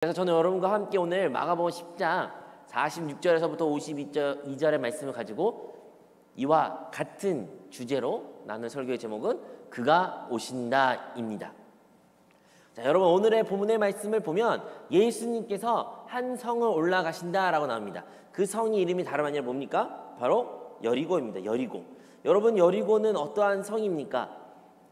그래서 저는 여러분과 함께 오늘 마가복음 10장 46절에서부터 52절의 말씀을 가지고 이와 같은 주제로 나눈 설교의 제목은 그가 오신다입니다. 자, 여러분 오늘의 본문의 말씀을 보면 예수님께서 한 성을 올라가신다라고 나옵니다. 그 성의 이름이 다름 아니라 뭡니까? 바로 여리고입니다. 여리고. 여러분 여리고는 어떠한 성입니까?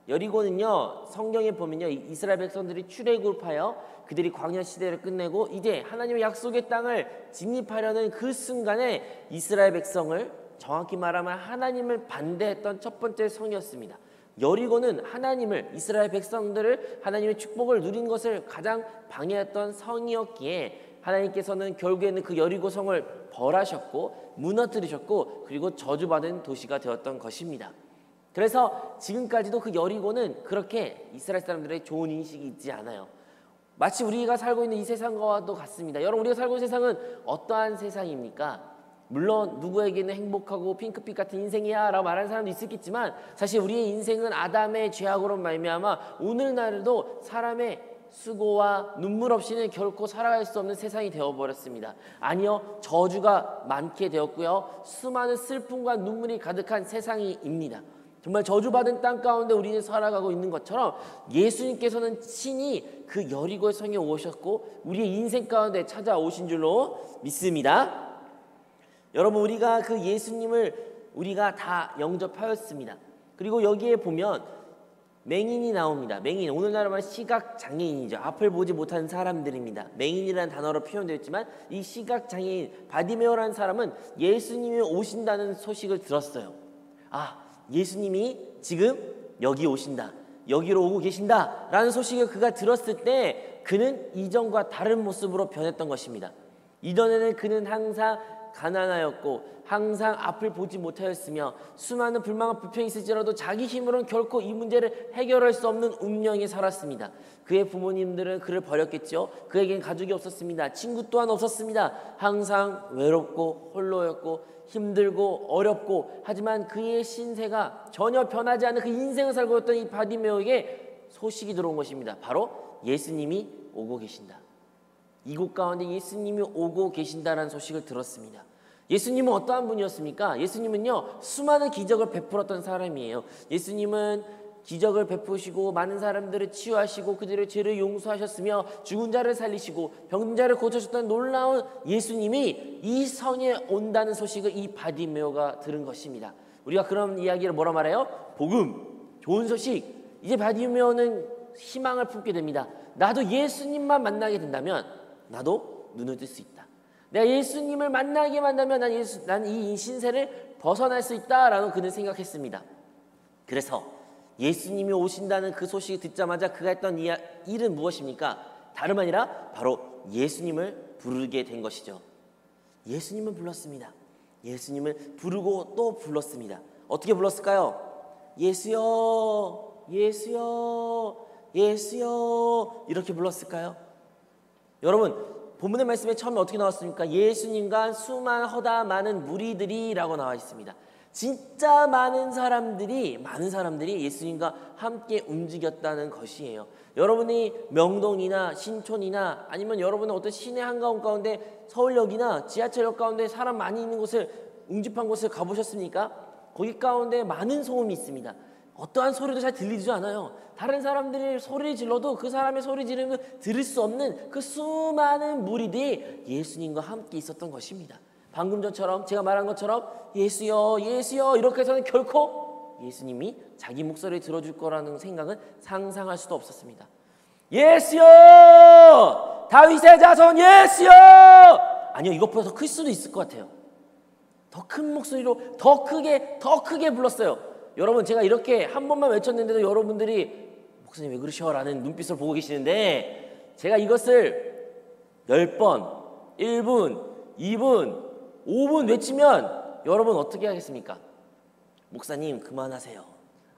여리고는요, 성경에 보면요, 이스라엘 백성들이 출애굽하여 그들이 광야 시대를 끝내고 이제 하나님의 약속의 땅을 진입하려는 그 순간에 이스라엘 백성을, 정확히 말하면 하나님을 반대했던 첫 번째 성이었습니다. 여리고는 하나님을, 이스라엘 백성들을 하나님의 축복을 누린 것을 가장 방해했던 성이었기에 하나님께서는 결국에는 그 여리고 성을 벌하셨고 무너뜨리셨고 그리고 저주받은 도시가 되었던 것입니다. 그래서 지금까지도 그 여리고는 그렇게 이스라엘 사람들의 좋은 인식이 있지 않아요. 마치 우리가 살고 있는 이 세상과도 같습니다. 여러분, 우리가 살고 있는 세상은 어떠한 세상입니까? 물론 누구에게는 행복하고 핑크빛 같은 인생이야 라고 말하는 사람도 있겠지만 사실 우리의 인생은 아담의 죄악으로 말미암아 오늘날에도 사람의 수고와 눈물 없이는 결코 살아갈 수 없는 세상이 되어버렸습니다. 아니요, 저주가 많게 되었고요, 수많은 슬픔과 눈물이 가득한 세상입니다. 정말 저주받은 땅 가운데 우리는 살아가고 있는 것처럼 예수님께서는 친히 그 여리고의 성에 오셨고 우리의 인생 가운데 찾아오신 줄로 믿습니다. 여러분, 우리가 그 예수님을 우리가 다 영접하였습니다. 그리고 여기에 보면 맹인이 나옵니다. 맹인, 오늘날로 말하면 시각장애인이죠. 앞을 보지 못하는 사람들입니다. 맹인이라는 단어로 표현되어 있지만 이 시각장애인 바디메오라는 사람은 예수님이 오신다는 소식을 들었어요. 예수님이 지금 여기 오신다, 여기로 오고 계신다 라는 소식을 그가 들었을 때 그는 이전과 다른 모습으로 변했던 것입니다. 이전에는 그는 항상 가난하였고 항상 앞을 보지 못하였으며 수많은 불만과 불평이 있을지라도 자기 힘으로는 결코 이 문제를 해결할 수 없는 운명에 살았습니다. 그의 부모님들은 그를 버렸겠죠. 그에겐 가족이 없었습니다. 친구 또한 없었습니다. 항상 외롭고 홀로였고 힘들고 어렵고, 하지만 그의 신세가 전혀 변하지 않는 그 인생을 살고 있던 이 바디메오에게 소식이 들어온 것입니다. 바로 예수님이 오고 계신다. 이곳 가운데 예수님이 오고 계신다라는 소식을 들었습니다. 예수님은 어떠한 분이었습니까? 예수님은요, 수많은 기적을 베풀었던 사람이에요. 예수님은 기적을 베푸시고 많은 사람들을 치유하시고 그들의 죄를 용서하셨으며 죽은 자를 살리시고 병든 자를 고쳐주셨던 놀라운 예수님이 이 성에 온다는 소식을 이 바디메오가 들은 것입니다. 우리가 그런 이야기를 뭐라 말해요? 복음, 좋은 소식. 이제 바디메오는 희망을 품게 됩니다. 나도 예수님만 만나게 된다면 나도 눈을 뜰 수 있다. 내가 예수님을 만나게 만나면 난 이 신세를 벗어날 수 있다라고 그는 생각했습니다. 그래서 예수님이 오신다는 그 소식을 듣자마자 그가 했던 일은 무엇입니까? 다름 아니라 바로 예수님을 부르게 된 것이죠. 예수님을 불렀습니다. 예수님을 부르고 또 불렀습니다. 어떻게 불렀을까요? 예수여, 예수여, 예수여, 이렇게 불렀을까요? 여러분, 본문의 말씀에 처음에 어떻게 나왔습니까? 예수님과 수많은 허다 많은 무리들이라고 나와 있습니다. 진짜 많은 사람들이 예수님과 함께 움직였다는 것이에요. 여러분이 명동이나 신촌이나 아니면 여러분은 어떤 시내 한가운 가운데 서울역이나 지하철역 가운데 사람 많이 있는 곳을, 웅집한 곳을 가보셨습니까? 거기 가운데 많은 소음이 있습니다. 어떠한 소리도 잘 들리지 않아요. 다른 사람들이 소리를 질러도 그 사람의 소리 지르면 들을 수 없는 그 수많은 무리들이 예수님과 함께 있었던 것입니다. 방금 전처럼 제가 말한 것처럼 예수여, 예수여 이렇게 해서는 결코 예수님이 자기 목소리를 들어줄 거라는 생각은 상상할 수도 없었습니다. 예수여, 다윗의 자손 예수여. 아니요, 이것보다 더 클 수도 있을 것 같아요. 더 큰 목소리로 더 크게 불렀어요. 여러분, 제가 이렇게 한 번만 외쳤는데도 여러분들이 목사님 왜 그러셔? 라는 눈빛을 보고 계시는데 제가 이것을 10번, 1분, 2분, 5분 외치면 여러분 어떻게 하겠습니까? 목사님 그만하세요.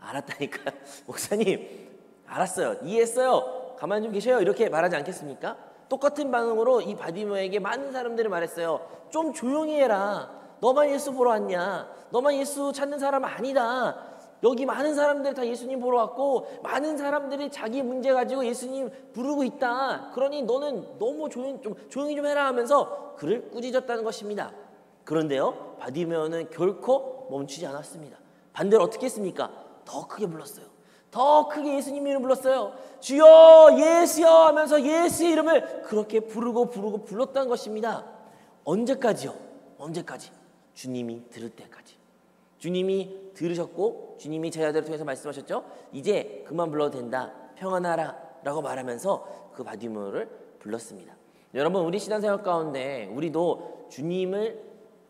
알았다니까요. 목사님 알았어요. 이해했어요. 가만히 좀 계셔요. 이렇게 말하지 않겠습니까? 똑같은 반응으로 이 바디메오에게 많은 사람들이 말했어요. 좀 조용히 해라. 너만 예수 보러 왔냐? 너만 예수 찾는 사람 아니다. 여기 많은 사람들 다 예수님 보러 왔고 많은 사람들이 자기 문제 가지고 예수님 부르고 있다. 그러니 너는 너무 조용히 좀 해라 하면서 그를 꾸짖었다는 것입니다. 그런데요, 바디메오는 결코 멈추지 않았습니다. 반대로 어떻게 했습니까? 더 크게 불렀어요. 더 크게 예수님 이름을 불렀어요. 주여 예수여 하면서 예수의 이름을 그렇게 부르고 불렀다는 것입니다. 언제까지요? 언제까지? 주님이 들을 때까지. 주님이 들으셨고 주님이 제자들을 통해서 말씀하셨죠. 이제 그만 불러도 된다. 평안하라 라고 말하면서 그 바디메오를 불렀습니다. 여러분, 우리 신앙생활 가운데 우리도 주님을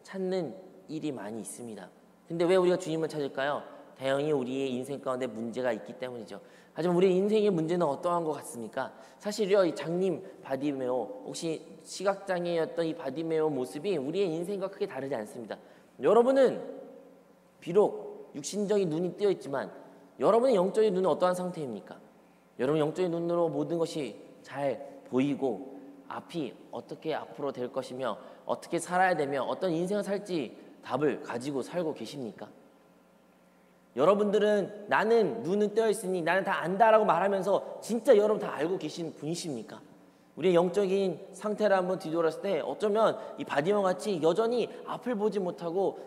찾는 일이 많이 있습니다. 근데 왜 우리가 주님을 찾을까요? 다행히 우리의 인생 가운데 문제가 있기 때문이죠. 하지만 우리의 인생의 문제는 어떠한 것 같습니까? 사실요, 이 장님 바디메오, 혹시 시각장애였던 이 바디메오 모습이 우리의 인생과 크게 다르지 않습니다. 여러분은 비록 육신적인 눈이 뜨여 있지만 여러분의 영적인 눈은 어떠한 상태입니까? 여러분 영적인 눈으로 모든 것이 잘 보이고 앞이 어떻게 앞으로 될 것이며 어떻게 살아야 되며 어떤 인생을 살지 답을 가지고 살고 계십니까? 여러분들은 나는 눈은 뜨여 있으니 나는 다 안다라고 말하면서 진짜 여러분 다 알고 계신 분이십니까? 우리의 영적인 상태를 한번 뒤돌았을 때 어쩌면 이 바디메오 같이 여전히 앞을 보지 못하고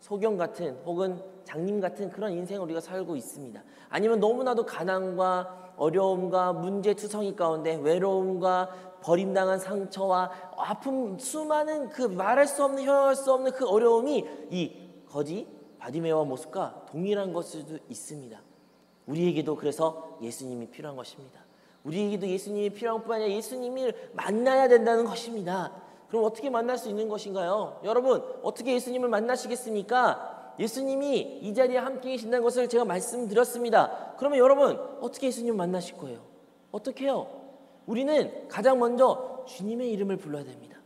소경 같은 혹은 장님 같은 그런 인생을 우리가 살고 있습니다. 아니면 너무나도 가난과 어려움과 문제투성이 가운데 외로움과 버림당한 상처와 아픔, 수많은 그 말할 수 없는 표현할 수 없는 그 어려움이 이 거지 바디메오와 모습과 동일한 것일 수도 있습니다. 우리에게도 그래서 예수님이 필요한 것입니다. 우리에게도 예수님이 필요한 뿐 아니라 예수님을 만나야 된다는 것입니다. 그럼 어떻게 만날 수 있는 것인가요? 여러분, 어떻게 예수님을 만나시겠습니까? 예수님이 이 자리에 함께 계신다는 것을 제가 말씀드렸습니다. 그러면 여러분, 어떻게 예수님을 만나실 거예요? 어떻게 해요? 우리는 가장 먼저 주님의 이름을 불러야 됩니다.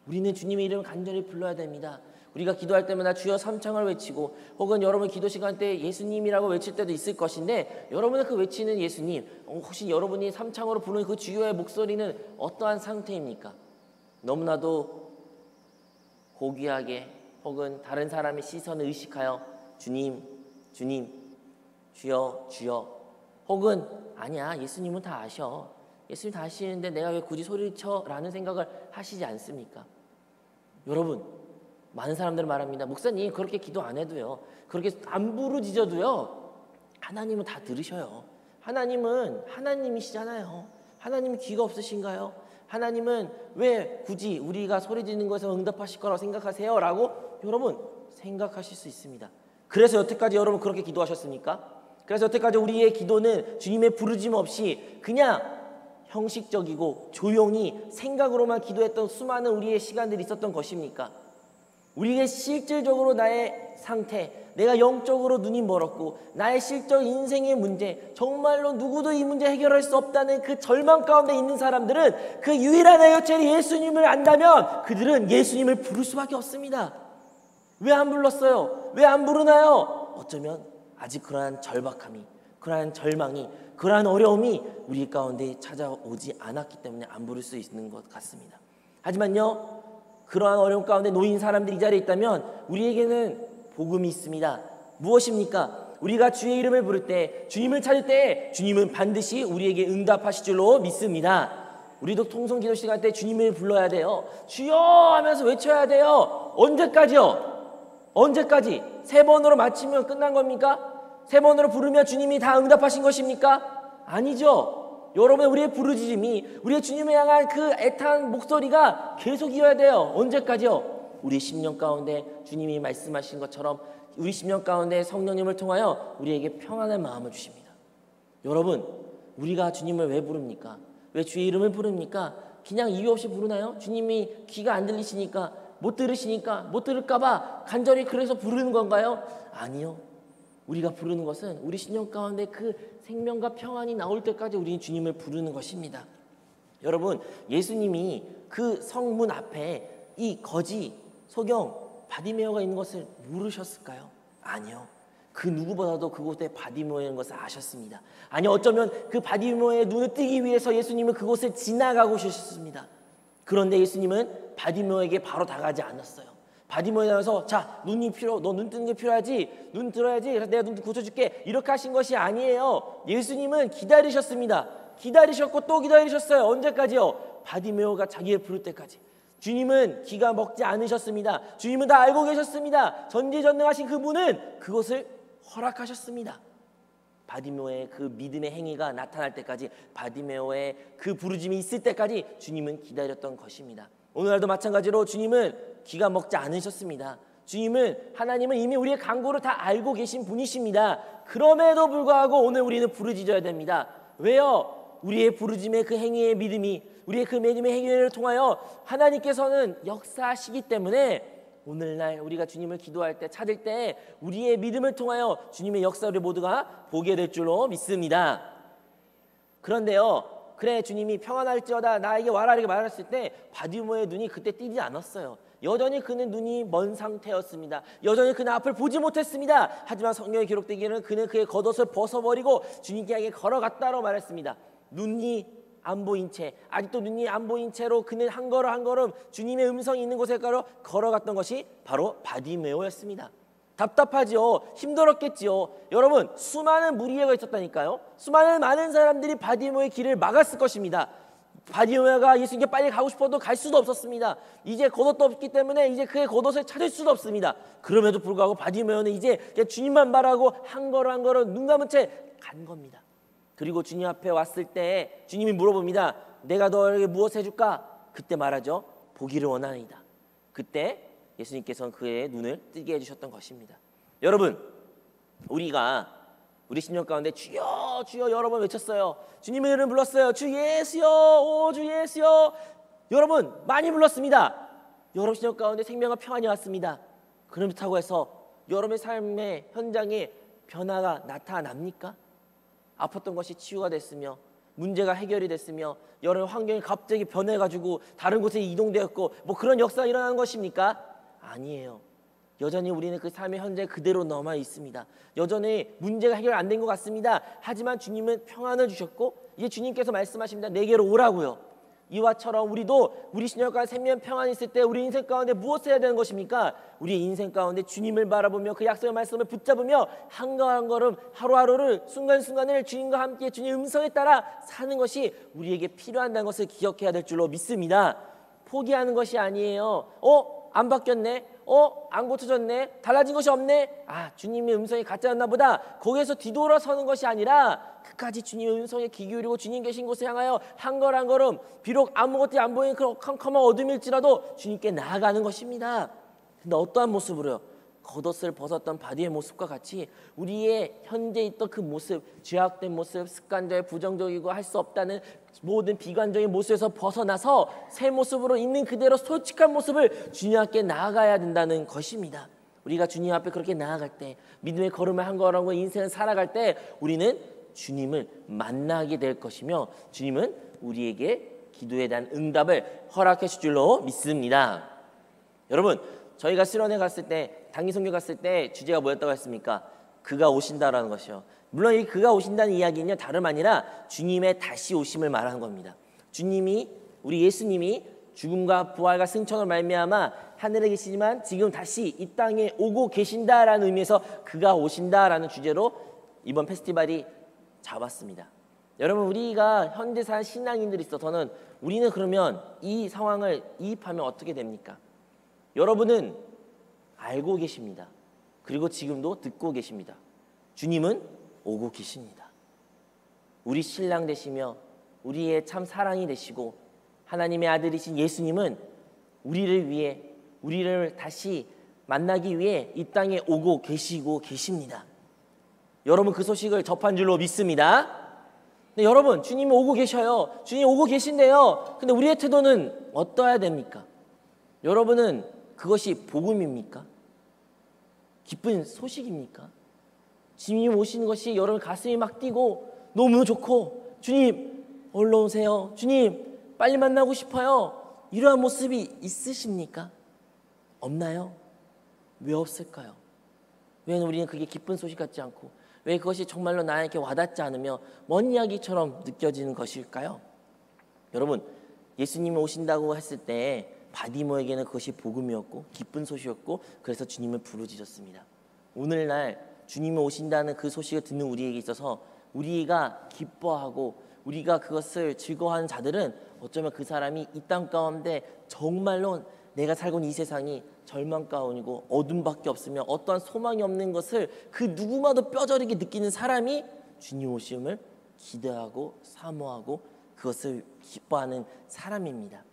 우리는 주님의 이름을 간절히 불러야 됩니다. 우리가 기도할 때마다 주여 삼창을 외치고 혹은 여러분 기도 시간 때 예수님이라고 외칠 때도 있을 것인데 여러분은 그 외치는 예수님, 혹시 여러분이 삼창으로 부르는 그 주여의 목소리는 어떠한 상태입니까? 너무나도 고귀하게 혹은 다른 사람의 시선을 의식하여 주님, 주님, 주여, 주여, 혹은 아니야, 예수님은 다 아셔. 예수님 다 아시는데 내가 왜 굳이 소리를 쳐? 라는 생각을 하시지 않습니까? 여러분, 많은 사람들은 말합니다. 목사님, 그렇게 기도 안 해도요, 그렇게 안 부르짖어도요, 하나님은 다 들으셔요. 하나님은 하나님이시잖아요. 하나님이 귀가 없으신가요? 하나님은 왜 굳이 우리가 소리 지르는 것에서 응답하실 거라고 생각하세요? 라고 여러분 생각하실 수 있습니다. 그래서 여태까지 여러분 그렇게 기도하셨습니까? 그래서 여태까지 우리의 기도는 주님의 부르짐 없이 그냥 형식적이고 조용히 생각으로만 기도했던 수많은 우리의 시간들이 있었던 것입니까? 우리의 실질적으로 나의 상태, 내가 영적으로 눈이 멀었고 나의 실적 인생의 문제, 정말로 누구도 이 문제 해결할 수 없다는 그 절망 가운데 있는 사람들은 그 유일한 해결책이 예수님을 안다면 그들은 예수님을 부를 수밖에 없습니다. 왜 안 불렀어요? 왜 안 부르나요? 어쩌면 아직 그러한 절박함이, 그러한 절망이, 그러한 어려움이 우리 가운데 찾아오지 않았기 때문에 안 부를 수 있는 것 같습니다. 하지만요, 그러한 어려움 가운데 놓인 사람들이 이 자리에 있다면 우리에게는 복음이 있습니다. 무엇입니까? 우리가 주의 이름을 부를 때, 주님을 찾을 때 주님은 반드시 우리에게 응답하실 줄로 믿습니다. 우리도 통성 기도 시간 때 주님을 불러야 돼요. 주여 하면서 외쳐야 돼요. 언제까지요? 언제까지? 3번으로 마치면 끝난 겁니까? 3번으로 부르면 주님이 다 응답하신 것입니까? 아니죠. 여러분, 우리의 부르짖음이, 우리의 주님을 향한 그 애타한 목소리가 계속 이어야 돼요. 언제까지요? 우리 심령 가운데 주님이 말씀하신 것처럼 우리 심령 가운데 성령님을 통하여 우리에게 평안한 마음을 주십니다. 여러분, 우리가 주님을 왜 부릅니까? 왜 주의 이름을 부릅니까? 그냥 이유 없이 부르나요? 주님이 귀가 안 들리시니까, 못 들으시니까, 못 들을까 봐 간절히 그래서 부르는 건가요? 아니요. 우리가 부르는 것은 우리 심령 가운데 그 생명과 평안이 나올 때까지 우리는 주님을 부르는 것입니다. 여러분, 예수님이 그 성문 앞에 이 거지 소경 바디메오가 있는 것을 모르셨을까요? 아니요. 그 누구보다도 그곳에 바디메오가 있는 것을 아셨습니다. 아니, 어쩌면 그 바디메오의 눈을 뜨기 위해서 예수님은 그곳을 지나가고 계셨습니다. 그런데 예수님은 바디메오에게 바로 다가가지 않았어요. 바디모에 나와서 자, 너 눈 뜨는 게 필요하지? 눈 들어야지. 그래서 내가 눈 고쳐줄게. 이렇게 하신 것이 아니에요. 예수님은 기다리셨습니다. 기다리셨고 또 기다리셨어요. 언제까지요? 바디메오가 자기를 부를 때까지. 주님은 기가 먹지 않으셨습니다. 주님은 다 알고 계셨습니다. 전지전능하신 그분은 그것을 허락하셨습니다. 바디메오의 그 믿음의 행위가 나타날 때까지, 바디메오의 그 부르짐이 있을 때까지 주님은 기다렸던 것입니다. 오늘날도 마찬가지로 주님은 기가 먹지 않으셨습니다. 하나님은 이미 우리의 간구를 다 알고 계신 분이십니다. 그럼에도 불구하고 오늘 우리는 부르짖어야 됩니다. 왜요? 우리의 부르짐의 그 행위의 믿음이, 우리의 그 믿음의 행위를 통하여 하나님께서는 역사하시기 때문에 오늘날 우리가 주님을 기도할 때, 찾을 때 우리의 믿음을 통하여 주님의 역사를 모두가 보게 될 줄로 믿습니다. 그런데요, 그래 주님이 평안할지어다 나에게 와라 이렇게 말했을 때 바디메오의 눈이 그때 띄지 않았어요. 여전히 그는 눈이 먼 상태였습니다. 여전히 그는 앞을 보지 못했습니다. 하지만 성경에 기록되기는 그는 그의 겉옷을 벗어버리고 주님께 향해 걸어갔다고 말했습니다. 눈이 안 보인 채, 아직도 눈이 안 보인 채로 그는 한 걸음 한 걸음 주님의 음성이 있는 곳에 걸어갔던 것이 바로 바디메오였습니다. 답답하지요. 힘들었겠지요. 여러분, 수많은 무리가 있었다니까요. 많은 사람들이 바디메오의 길을 막았을 것입니다. 바디메오가 예수님께 빨리 가고 싶어도 갈 수도 없었습니다. 이제 겉옷도 없기 때문에 이제 그의 겉옷을 찾을 수도 없습니다. 그럼에도 불구하고 바디메오는 이제 그냥 주님만 바라고 한 걸음 한 걸음 눈 감은 채 간 겁니다. 그리고 주님 앞에 왔을 때 주님이 물어봅니다. 내가 너에게 무엇을 해줄까? 그때 말하죠. 보기를 원하나이다. 그때 예수님께서는 그의 눈을 뜨게 해주셨던 것입니다. 여러분, 우리 심령 가운데 주여 주여 여러 번 외쳤어요. 주님의 이름 불렀어요. 주 예수여, 오 주 예수여. 여러분 많이 불렀습니다. 여러분 심령 가운데 생명과 평안이 왔습니다. 그렇다고 해서 여러분의 삶의 현장에 변화가 나타납니까? 아팠던 것이 치유가 됐으며 문제가 해결이 됐으며 여러 환경이 갑자기 변해가지고 다른 곳에 이동되었고 뭐 그런 역사가 일어나는 것입니까? 아니에요. 여전히 우리는 그 삶의 현재 그대로 남아 있습니다. 여전히 문제가 해결 안 된 것 같습니다. 하지만 주님은 평안을 주셨고 이제 주님께서 말씀하십니다. 내게로 오라고요. 이와처럼 우리도 우리 신령과 생명 평안이 있을 때 우리 인생 가운데 무엇을 해야 되는 것입니까? 우리 인생 가운데 주님을 바라보며 그 약속의 말씀을 붙잡으며 한 걸음 한 걸음 하루하루를 순간순간을 주님과 함께 주님의 음성에 따라 사는 것이 우리에게 필요한다는 것을 기억해야 될 줄로 믿습니다. 포기하는 것이 아니에요. 안 바뀌었네. 안 고쳐졌네. 달라진 것이 없네. 주님의 음성이 가짜였나 보다. 거기에서 뒤돌아서는 것이 아니라 끝까지 주님의 음성에 귀 기울이고 주님 계신 곳에 향하여 한 걸음 한 걸음 비록 아무것도 안 보이는 그 컴컴한 어둠일지라도 주님께 나아가는 것입니다. 근데 어떠한 모습으로요? 겉옷을 벗었던 바디의 모습과 같이 우리의 현재 있던 그 모습, 죄악된 모습, 습관적 부정적이고 할 수 없다는 모든 비관적인 모습에서 벗어나서 새 모습으로 있는 그대로 솔직한 모습을 주님 앞에 나아가야 된다는 것입니다. 우리가 주님 앞에 그렇게 나아갈 때, 믿음의 걸음을 한 걸음으로 인생을 살아갈 때 우리는 주님을 만나게 될 것이며 주님은 우리에게 기도에 대한 응답을 허락해 줄 줄로 믿습니다. 여러분, 저희가 실원에 갔을 때, 단기선교 갔을 때 주제가 뭐였다고 했습니까? 그가 오신다라는 것이요. 물론 이 그가 오신다는 이야기는 다름 아니라 주님의 다시 오심을 말하는 겁니다. 우리 예수님이 죽음과 부활과 승천으로 말미암아 하늘에 계시지만 지금 다시 이 땅에 오고 계신다라는 의미에서 그가 오신다라는 주제로 이번 페스티벌이 잡았습니다. 여러분, 우리가 현재 사는 신앙인들이 있어서는 우리는 그러면 이 상황을 이입하면 어떻게 됩니까? 여러분은 알고 계십니다. 그리고 지금도 듣고 계십니다. 주님은 오고 계십니다. 우리 신랑 되시며 우리의 참 사랑이 되시고 하나님의 아들이신 예수님은 우리를 위해, 우리를 다시 만나기 위해 이 땅에 오고 계시고 계십니다. 여러분 그 소식을 접한 줄로 믿습니다. 근데 여러분, 주님이 오고 계셔요. 주님이 오고 계신데요. 근데 우리의 태도는 어떠해야 됩니까? 여러분은 그것이 복음입니까? 기쁜 소식입니까? 주님 오시는 것이 여러분 가슴이 막 뛰고 너무 좋고 주님 얼른 오세요. 주님 빨리 만나고 싶어요. 이러한 모습이 있으십니까? 없나요? 왜 없을까요? 왜 우리는 그게 기쁜 소식 같지 않고 왜 그것이 정말로 나에게 와닿지 않으며 먼 이야기처럼 느껴지는 것일까요? 여러분, 예수님이 오신다고 했을 때 바디모에게는 그것이 복음이었고 기쁜 소식이었고 그래서 주님을 부르짖었습니다. 오늘날 주님이 오신다는 그 소식을 듣는 우리에게 있어서 우리가 기뻐하고 우리가 그것을 즐거워하는 자들은 어쩌면 그 사람이 이 땅 가운데 정말로 내가 살고 있는 이 세상이 절망 가운이고 어둠밖에 없으며 어떠한 소망이 없는 것을 그 누구마도 뼈저리게 느끼는 사람이 주님 오심을 기대하고 사모하고 그것을 기뻐하는 사람입니다.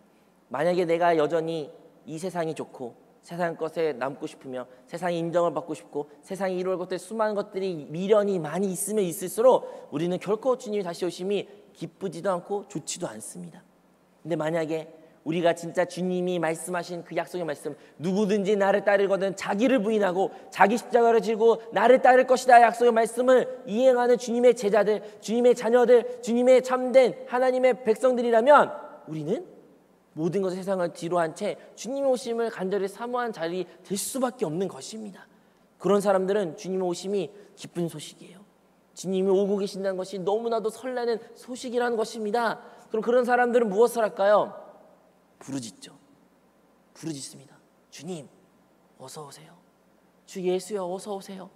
만약에 내가 여전히 이 세상이 좋고 세상 것에 남고 싶으며 세상의 인정을 받고 싶고 세상에 이룰 것들 수많은 것들이 미련이 많이 있으면 있을수록 우리는 결코 주님이 다시 오심이 기쁘지도 않고 좋지도 않습니다. 근데 만약에 우리가 진짜 주님이 말씀하신 그 약속의 말씀, 누구든지 나를 따르거든 자기를 부인하고 자기 십자가를 지고 나를 따를 것이다 약속의 말씀을 이행하는 주님의 제자들, 주님의 자녀들, 주님의 참된 하나님의 백성들이라면 우리는 모든 것을 세상을 뒤로 한 채 주님의 오심을 간절히 사모한 자리 될 수밖에 없는 것입니다. 그런 사람들은 주님의 오심이 기쁜 소식이에요. 주님이 오고 계신다는 것이 너무나도 설레는 소식이라는 것입니다. 그럼 그런 사람들은 무엇을 할까요? 부르짖죠. 부르짖습니다. 주님 어서 오세요. 주 예수여 어서 오세요.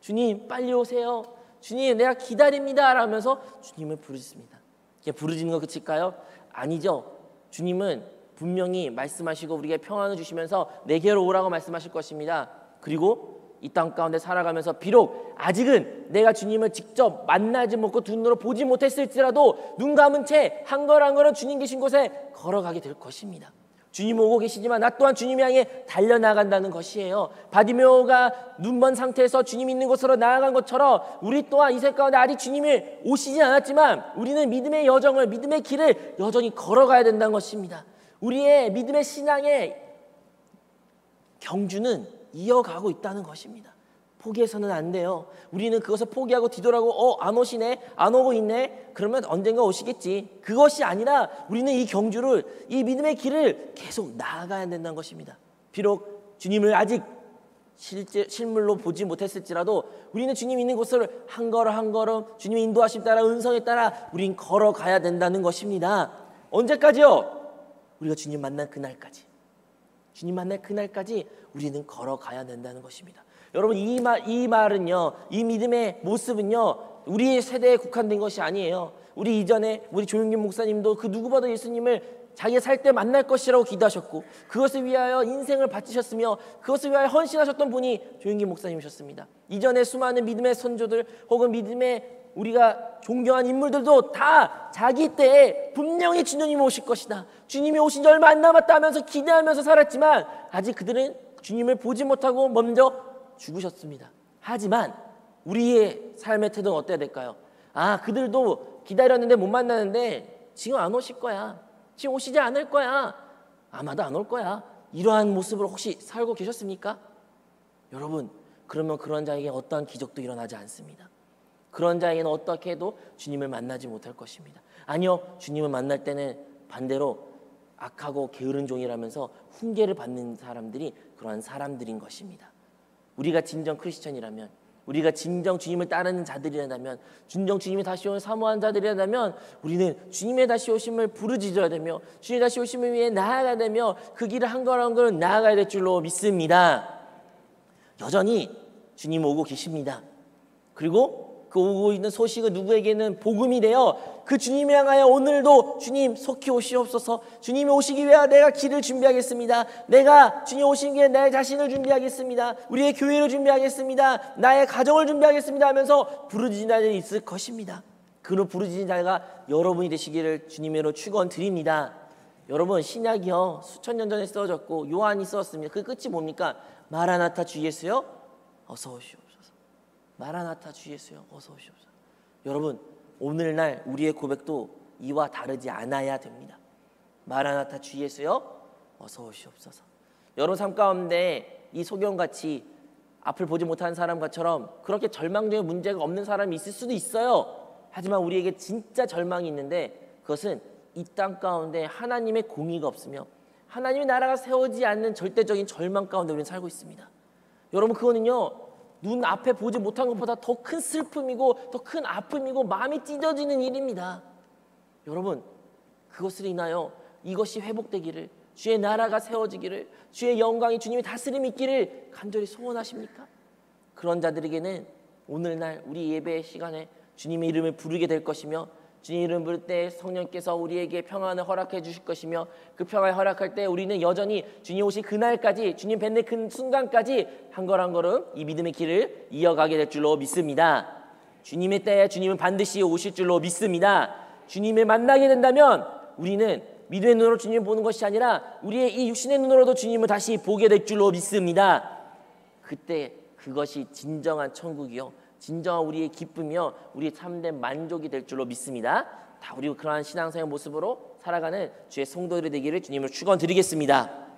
주님 빨리 오세요. 주님 내가 기다립니다 라면서 주님을 부르짖습니다. 이게 부르짖는 거 그칠까요? 아니죠. 주님은 분명히 말씀하시고 우리에게 평안을 주시면서 내게로 오라고 말씀하실 것입니다. 그리고 이 땅 가운데 살아가면서 비록 아직은 내가 주님을 직접 만나지 못하고 두 눈으로 보지 못했을지라도 눈 감은 채 한 걸 한 걸음 주님 계신 곳에 걸어가게 될 것입니다. 주님 오고 계시지만 나 또한 주님 향해 달려나간다는 것이에요. 바디메오가 눈먼 상태에서 주님 있는 곳으로 나아간 것처럼 우리 또한 이 세상 가운데 아직 주님이 오시지 않았지만 우리는 믿음의 여정을, 믿음의 길을 여전히 걸어가야 된다는 것입니다. 우리의 믿음의 신앙의 경주는 이어가고 있다는 것입니다. 포기해서는 안 돼요. 우리는 그것을 포기하고 뒤돌아보고 안 오시네, 안 오고 있네, 그러면 언젠가 오시겠지. 그것이 아니라 우리는 이 경주를, 이 믿음의 길을 계속 나아가야 된다는 것입니다. 비록 주님을 아직 실물로 보지 못했을지라도 우리는 주님 있는 곳을 한 걸음 한 걸음 주님의 인도하심 따라 은성에 따라 우린 걸어가야 된다는 것입니다. 언제까지요? 우리가 주님 만난 그날까지. 주님 만날 그날까지 우리는 걸어가야 된다는 것입니다. 여러분 이 말은요, 이 믿음의 모습은요 우리 세대에 국한된 것이 아니에요. 우리 이전에 우리 조용균 목사님도 그 누구보다 예수님을 자기가 살 때 만날 것이라고 기도하셨고 그것을 위하여 인생을 바치셨으며 그것을 위하여 헌신하셨던 분이 조용균 목사님이셨습니다. 이전에 수많은 믿음의 선조들 혹은 믿음의 우리가 존경한 인물들도 다 자기 때에 분명히 주님이 오실 것이다, 주님이 오신 지 얼마 안 남았다 하면서 기대하면서 살았지만 아직 그들은 주님을 보지 못하고 먼저 죽으셨습니다. 하지만 우리의 삶의 태도는 어때야 될까요? 그들도 기다렸는데 못 만나는데 지금 안 오실 거야, 지금 오시지 않을 거야, 아마도 안 올 거야, 이러한 모습으로 혹시 살고 계셨습니까? 여러분, 그러면 그런 자에게 어떠한 기적도 일어나지 않습니다. 그런 자에게는 어떻게 해도 주님을 만나지 못할 것입니다. 아니요, 주님을 만날 때는 반대로 악하고 게으른 종이라면서 훈계를 받는 사람들이 그러한 사람들인 것입니다. 우리가 진정 크리스천이라면, 우리가 진정 주님을 따르는 자들이라면, 진정 주님이 다시 오는 사모한 자들이라면 우리는 주님의 다시 오심을 부르짖어야 되며 주님의 다시 오심을 위해 나아가야 되며 그 길을 한 걸음 한 걸음 나아가야 될 줄로 믿습니다. 여전히 주님 오고 계십니다. 그리고 그 오고 있는 소식은 누구에게는 복음이 되어 그 주님을 향하여 오늘도 주님 속히 오시옵소서, 주님이 오시기 위해 내가 길을 준비하겠습니다, 내가 주님 오시기 위해 내 자신을 준비하겠습니다, 우리의 교회를 준비하겠습니다, 나의 가정을 준비하겠습니다 하면서 부르짖는 자들이 있을 것입니다. 그 부르짖는 자가 여러분이 되시기를 주님으로 축원드립니다. 여러분, 신약이요 수천 년 전에 써졌고 요한이 썼습니다. 그 끝이 뭡니까? 마라나타 주 예수여 어서 오시옵소서. 마라나타 주 예수여 어서 오시옵소서. 여러분, 오늘날 우리의 고백도 이와 다르지 않아야 됩니다. 마라나타 주 예수여 어서 오시옵소서. 여러분 삶 가운데 이 소경같이 앞을 보지 못하는 사람과처럼 그렇게 절망적인 문제가 없는 사람이 있을 수도 있어요. 하지만 우리에게 진짜 절망이 있는데 그것은 이 땅 가운데 하나님의 공의가 없으며 하나님의 나라가 세워지지 않는 절대적인 절망 가운데 우리는 살고 있습니다. 여러분, 그거는요 눈 앞에 보지 못한 것보다 더 큰 슬픔이고 더 큰 아픔이고 마음이 찢어지는 일입니다. 여러분, 그것을 인하여 이것이 회복되기를, 주의 나라가 세워지기를, 주의 영광이 주님의 다스림이 있기를 간절히 소원하십니까? 그런 자들에게는 오늘날 우리 예배 시간에 주님의 이름을 부르게 될 것이며, 주님의 이름을 부를 때 성령께서 우리에게 평안을 허락해 주실 것이며, 그 평안을 허락할 때 우리는 여전히 주님 오실 그날까지, 주님 뵙는 그 순간까지 한 걸 한 걸음 이 믿음의 길을 이어가게 될 줄로 믿습니다. 주님의 때에 주님은 반드시 오실 줄로 믿습니다. 주님을 만나게 된다면 우리는 믿음의 눈으로 주님을 보는 것이 아니라 우리의 이 육신의 눈으로도 주님을 다시 보게 될 줄로 믿습니다. 그때 그것이 진정한 천국이요, 진정한 우리의 기쁨이요, 우리의 참된 만족이 될 줄로 믿습니다. 다 우리 그러한 신앙생활 모습으로 살아가는 주의 성도들이 되기를 주님을 축원드리겠습니다.